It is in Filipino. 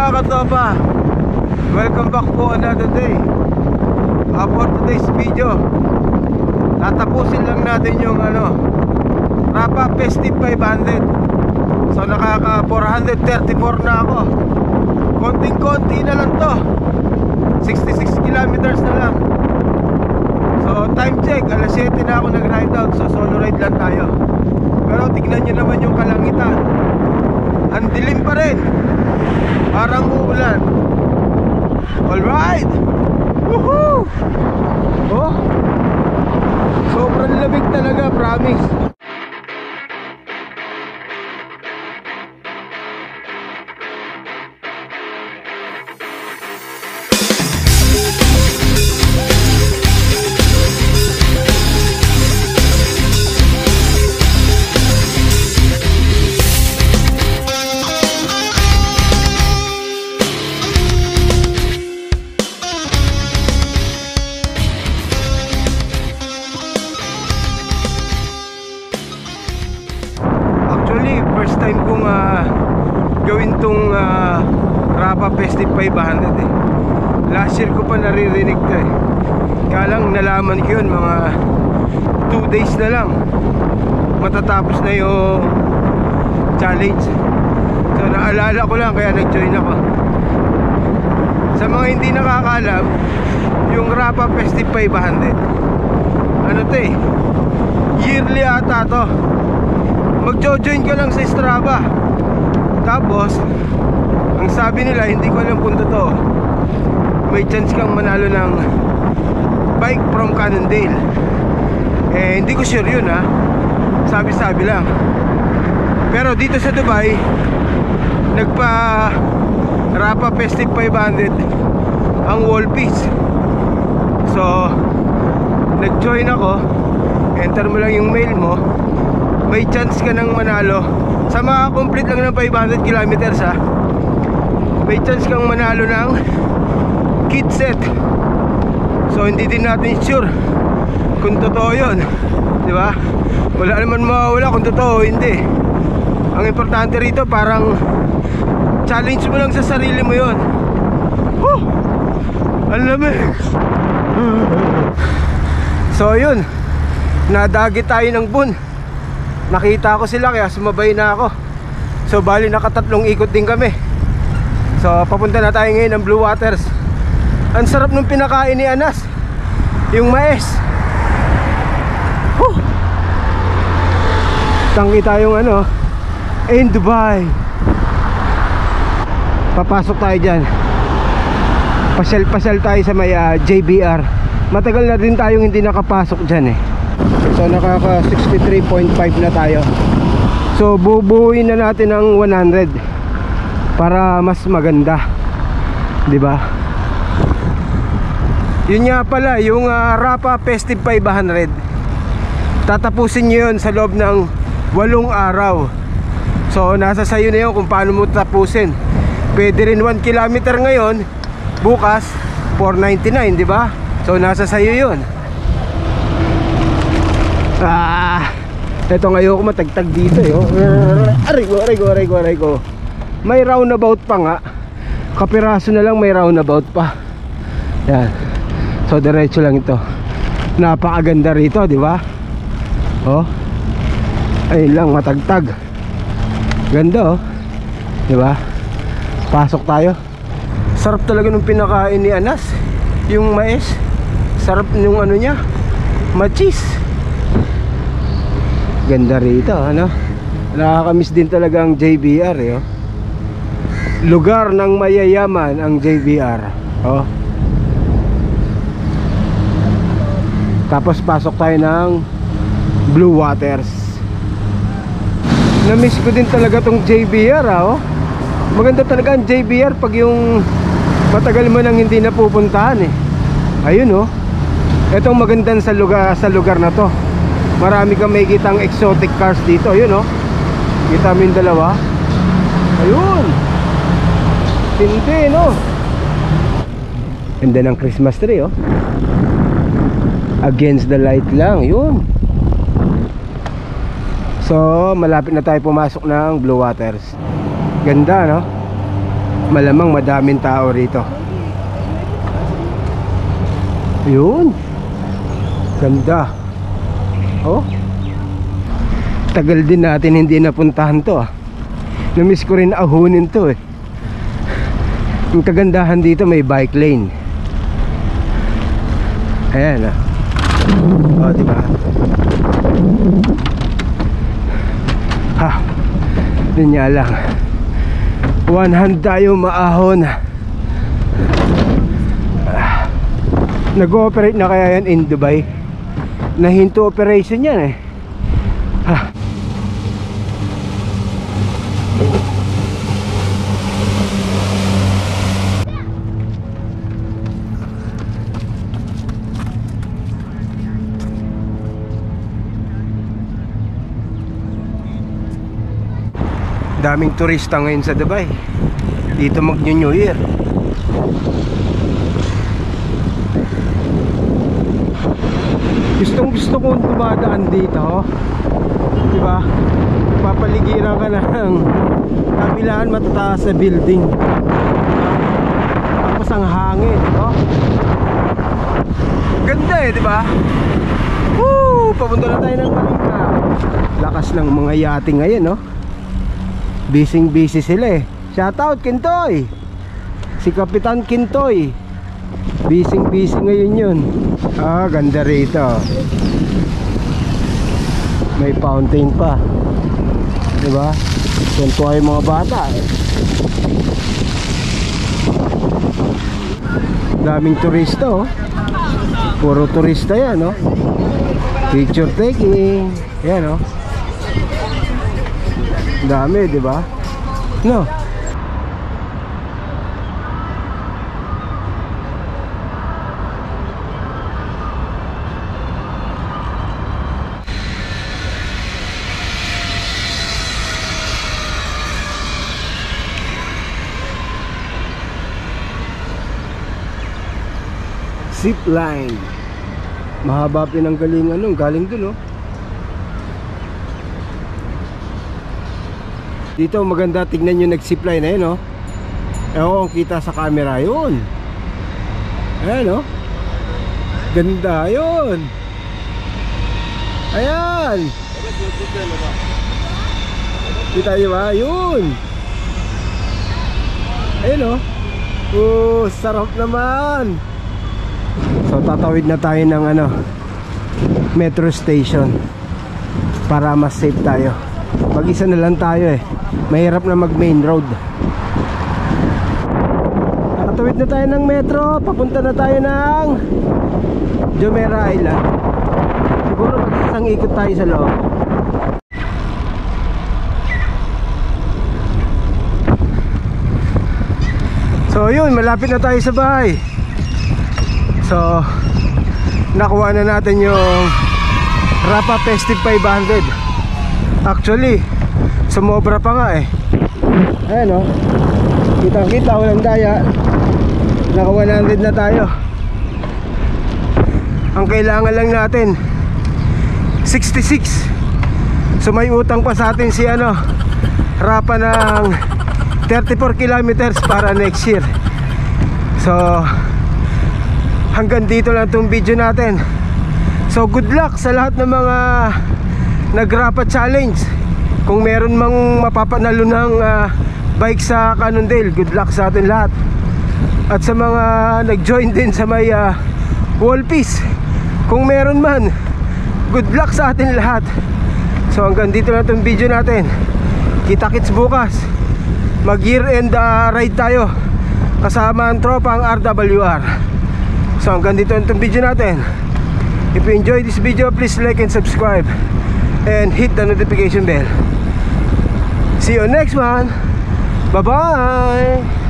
mga katopa, welcome back po another day. For today's video, tatapusin lang natin yung Rapa Festive 500. So nakaka 434 na ako. Konting-konti na lang to, 66 kilometers na lang. So time check, alas 7 na ako nag-ride out. So solo ride lang tayo. Pero tignan nyo naman yung kalangitan, ang dilim pa rin, parang uulan. Alright! Woohoo! Oh, sobrang lamig talaga, promise. First time kong gawin tong Rapa Festive 500 eh. Last year ko pa naririnig to eh. Kaya lang nalaman ko yun mga 2 days na lang matatapos na yung challenge. So naalala ko lang kaya nag-join ako. Sa mga hindi nakakaalam, yung Rapa Festive 500 ano to eh, yearly ata to. Mag-join ka lang sa Strava. Tapos ang sabi nila, hindi ko alam kung totoo, may chance kang manalo ng bike from Cannondale. Eh hindi ko sure yun ha, sabi-sabi lang. Pero dito sa Dubai, nagpa Rapa Festive 500 ang Wallpeace. So nag-join ako. Enter mo lang yung mail mo, may chance ka nang manalo. Sa mga complete lang ng 500 kilometers ha, may chance kang manalo ng kit set. So hindi din natin sure kung totoo yun, di ba? Wala naman mawawala kung totoo o hindi. Ang importante rito, parang challenge mo lang sa sarili mo yun. Ang lamig. So yun, nadagi tayo ng Boon. Nakita ko sila kaya sumabay na ako. So bali nakatatlong ikot din kami. So papunta na tayo ngayon ng Blue Waters. Ang sarap nung pinakain ni Anas, yung mais. Tangki tayong in Dubai. Papasok tayo dyan. Pasyal tayo sa may JBR. Matagal na din tayong hindi nakapasok dyan eh. So nakaka 63.5 na tayo. So bubuuin na natin ng 100 para mas maganda, di ba? Yun nga pala, yung Rapa Festive 500, tatapusin nyo yun sa loob ng 8 araw. So nasa sayo na yun kung paano mo tapusin. Pwede rin 1 kilometer ngayon, bukas 499, di ba? So nasa sayo yun. Ito ngayon ko matagtag dito eh. Aray ko. May roundabout pa nga. Kapiraso na lang may roundabout pa. Yan. So diretso lang ito. Napakaganda rito, di ba? Oh. Ayun lang, matagtag. Ganda oh. Di ba? Pasok tayo. Sarap talaga nung pinakain ni Anas, yung mais. Sarap nung niya, machis. Ganda rito, nakakamiss din talaga ang JBR eh, oh. Lugar ng mayayaman ang JBR, oh. Tapos pasok tayo ng Blue Waters. Namiss ko din talaga tong JBR oh. Maganda talaga ang JBR pag yung matagal mo nang hindi napupuntahan eh. Ayun oh. Itong magandang sa lugar na to, marami kang makikitang exotic cars dito. Yun oh, kita mo yung dalawa. Ayun, tindi no. And then ang Christmas tree oh, against the light lang. Yun. So malapit na tayo pumasok ng Blue Waters. Ganda no. malamang madaming tao rito. Yun, ganda. Oh, tagal din natin hindi napuntahan to ah. Namiss ko rin ahunin to eh. Ang kagandahan dito, may bike lane. Ayan ah. Oh, diba? Ha, yun nga lang, one hand tayo maahon. Nag-ooperate na kaya yan in Dubai? Nahinto operation yan eh. Ha. Daming turista ngayon sa Dubai. Dito mag-New Year. Gustong gusto kong dumadaan dito, diba? Papaligiran ka na ng kabilaan matataas sa building, tapos ang hangin, no? Ganda eh, diba? Woo! Papunta na tayo ng Marina. Lakas ng mga yate ngayon, no? Busy sila eh. Shoutout Kintoy, si Kapitan Kintoy. Busy ngayon yun. Ah, ganda rito. May fountain pa, diba? Tuntua yung mga bata eh. Daming turista oh. Puro turista yan oh. Picture taking. Yan oh. Dami, diba? No. Zip line. Mahaba pinanggalingan nung galing dun oh. Dito maganda, tignan nyo nag-zip line na yun oh. Ewan kung kita sa camera yun. Ayan oh. Ganda yun. Ayan. Kita nyo ba? Yun. Ayan oh. Oh, sarap naman. So tatawid na tayo ng ano, metro station para mas safe tayo. Mag-isa na lang tayo eh. Mahirap na mag main road. Tatawid na tayo ng metro. Papunta na tayo ng Jumeirah Island. Siguro mag-isang ikot tayo sa loob. So yun, malapit na tayo sa bahay. So nakuha na natin yung Rapa Festive 500. Actually sumobra pa nga eh. Ayan o, kitang kita, walang daya. Naka 100 na tayo. Ang kailangan lang natin 66. So may utang pa sa atin si ano, Rapa ng 34 kilometers para next year. So hanggang dito lang itong video natin. So good luck sa lahat ng mga nag-Rapa challenge. Kung meron mang mapapanalo ng bike sa Cannondale, good luck sa atin lahat. At sa mga nag-join din sa may wall piece, kung meron man, good luck sa atin lahat. So hanggang dito lang itong video natin. Kita-kits bukas. Mag year end ride tayo kasama ang tropang RWR. So hanggang dito itong video natin. If you enjoyed this video, please like and subscribe and hit the notification bell. See you next one. Bye bye.